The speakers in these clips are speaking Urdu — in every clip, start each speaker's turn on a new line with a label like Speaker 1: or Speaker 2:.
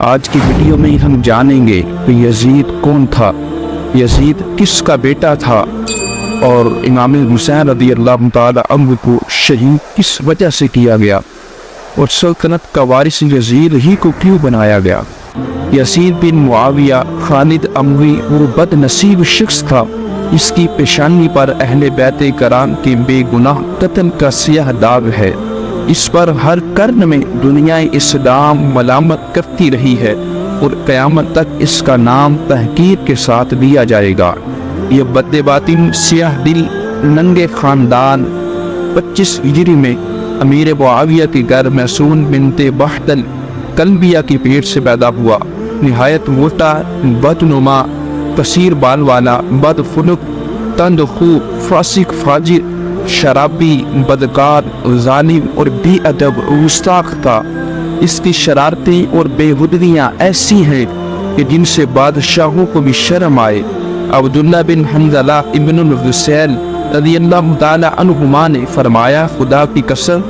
Speaker 1: آج کی ویڈیو میں ہم جانیں گے کہ یزید کون تھا، یزید کس کا بیٹا تھا، اور امام حسین رضی اللہ تعالی عنہ کو شہید کس وجہ سے کیا گیا، اور سلطنت کا وارث یزید ہی کو کیوں بنایا گیا۔ یزید بن معاویہ خالد اموی وہ بد نصیب شخص تھا جس کی پیشانی پر اہل بیت کرام کے بے گناہ قتل کا سیاہ داغ ہے۔ اس پر ہر قرن میں دنیا اسلام ملامت کرتی رہی ہے اور قیامت تک اس کا نام تحقیر کے ساتھ لیا جائے گا۔ یہ بد باطن سیاہ دل ننگے خاندان 25 ہجری میں امیر معاویہ کے گھر محسون بنت بہدل کلبیہ کی پیٹ سے پیدا ہوا۔ نہایت موٹا، بدنما، قصیر بال والا، بد خلق، تند خو، فاسق، فاجر، شرابی، بدکار، ظالم اور بے ادب گستاخ تھا۔ اس کی شرارتیں اور بے حدیاں ایسی ہیں کہ جن سے بادشاہوں کو بھی شرم آئے۔ عبداللہ بن حنظلہ ابن الحسین رضی اللہ تعالی عنہما نے فرمایا، خدا کی قسم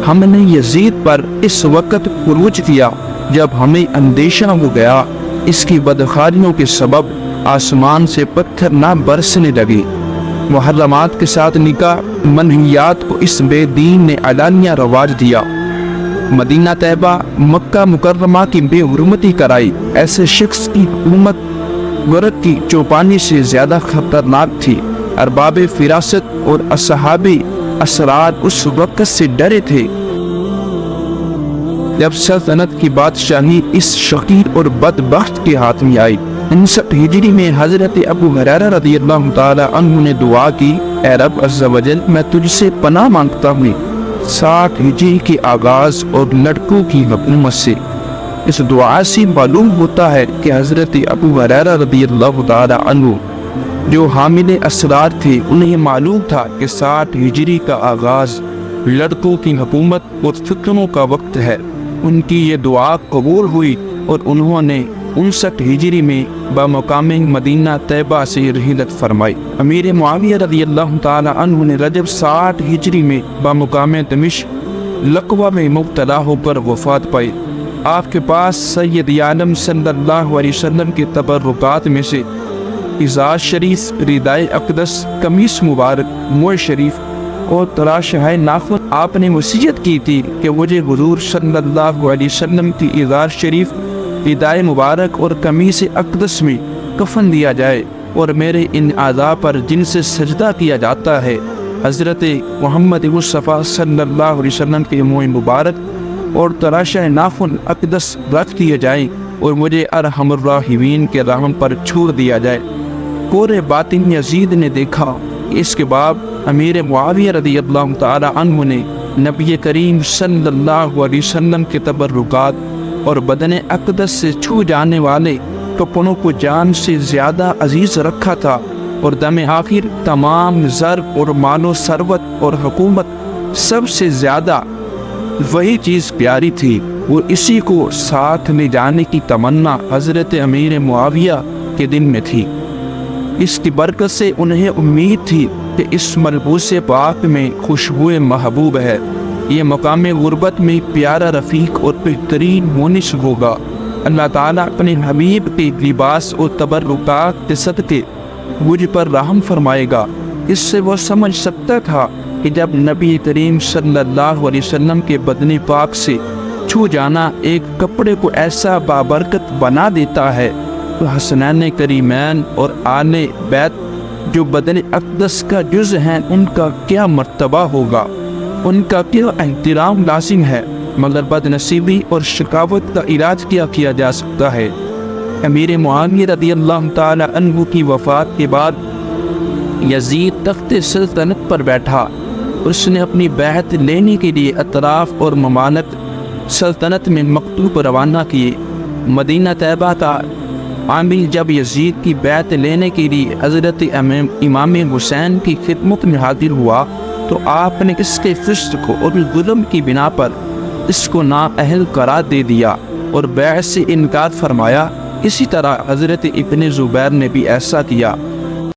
Speaker 1: ہم نے یزید پر اس وقت خروج کیا جب ہمیں اندیشہ ہو گیا اس کی بدکاریوں کے سبب آسمان سے پتھر نہ برسنے لگے۔ محرمات کے ساتھ نکاح، منہیات کو اس بے دین نے علانیہ رواج دیا۔ مدینہ طیبہ، مکہ مکرمہ کی بے حرمتی کرائی۔ ایسے شخص کی حکومت غرق کی چوپانی سے زیادہ خطرناک تھی۔ ارباب فراست اور اصحاب اسرار اس وقت سے ڈرے تھے جب سلطنت کی بادشاہی اس شقیر اور بدبخت کے ہاتھ میں آئی۔ 59 ہجری میں حضرت ابو ہریرہ رضی اللہ تعالی عنہ نے دعا کی، اے رب عز و جل میں تجھ سے پناہ مانگتا ہوں 60 ہجری کے آغاز اور لڑکوں کی حکومت سے۔ اس دعا سے معلوم ہوتا ہے کہ حضرت ابو ہریرہ رضی اللہ تعالی عنہ جو حامل اسرار تھے انہیں معلوم تھا کہ 60 ہجری کا آغاز لڑکوں کی حکومت اور فتنوں کا وقت ہے۔ ان کی یہ دعا قبول ہوئی اور انہوں نے 59 ہجری میں بمقام مدینہ طیبہ سے رحلت فرمائی۔ امیر معاویہ رضی اللہ تعالی عنہ نے رجب 60 ہجری میں بمقام دمشق لقوہ میں مبتلا ہو کر وفات پائی۔ آپ کے پاس سید عالم صلی اللہ علیہ وسلم کے تبرکات میں سے ازار شریف، ردائے اقدس، قمیص مبارک، موئے شریف اور تراشہ ناخن آپ نے وصیت کی تھی کہ مجھے حضور صلی اللہ علیہ وسلم کی ازار شریف، ردائے مبارک اور قمیص اقدس میں کفن دیا جائے، اور میرے ان اعضاء پر جن سے سجدہ کیا جاتا ہے حضرت محمد مصطفیٰ صلی اللہ علیہ وسلم کے موئے مبارک اور تراشہ ناخن اقدس رکھ دیے جائیں، اور مجھے ارحم الراحمین کے رحم پر چھوڑ دیا جائے۔ کورے باطن یزید نے دیکھا کہ اس کے بعد امیر معاویہ رضی اللہ تعالی عنہ نے نبی کریم صلی اللہ علیہ وسلم کے تبرکات اور بدن اقدس سے چھو جانے والے کپڑوں کو جان سے زیادہ عزیز رکھا تھا، اور دم آخر تمام زر اور مال و ثروت اور حکومت سب سے زیادہ وہی چیز پیاری تھی، اور اسی کو ساتھ لے جانے کی تمنا حضرت امیر معاویہ کے دل میں تھی۔ اس کی برکت سے انہیں امید تھی کہ اس ملبوس پاک میں خوشبو محبوب ہے، یہ مقام غربت میں پیارا رفیق اور بہترین مونس ہوگا۔ اللہ تعالیٰ اپنے حبیب کے لباس اور تبرکات کے صدقے مجھ پر رحم فرمائے گا۔ اس سے وہ سمجھ سکتا تھا کہ جب نبی کریم صلی اللہ علیہ وسلم کے بدن پاک سے چھو جانا ایک کپڑے کو ایسا بابرکت بنا دیتا ہے تو حسنین کریمین اور آل بیت جو بدن اقدس کا جز ہیں ان کا کیا مرتبہ ہوگا، ان کا کیا احترام لازم ہے۔ مگر بد نصیبی اور شقاوت کا علاج کیا جا سکتا ہے۔ امیر معاویہ رضی اللہ تعالی عنہ کی وفات کے بعد یزید تخت سلطنت پر بیٹھا۔ اس نے اپنی بیعت لینے کے لیے اطراف اور ممالک سلطنت میں مکتوب روانہ کیے۔ مدینہ طیبہ کا عامل جب یزید کی بیعت لینے کے لیے حضرت امام حسین کی خدمت میں حاضر ہوا تو آپ نے اس کے فسق اور ظلم کی بنا پر اس کو نااہل قرار دے دیا اور بیعت سے انکار فرمایا۔ اسی طرح حضرت ابن زبیر نے بھی ایسا کیا۔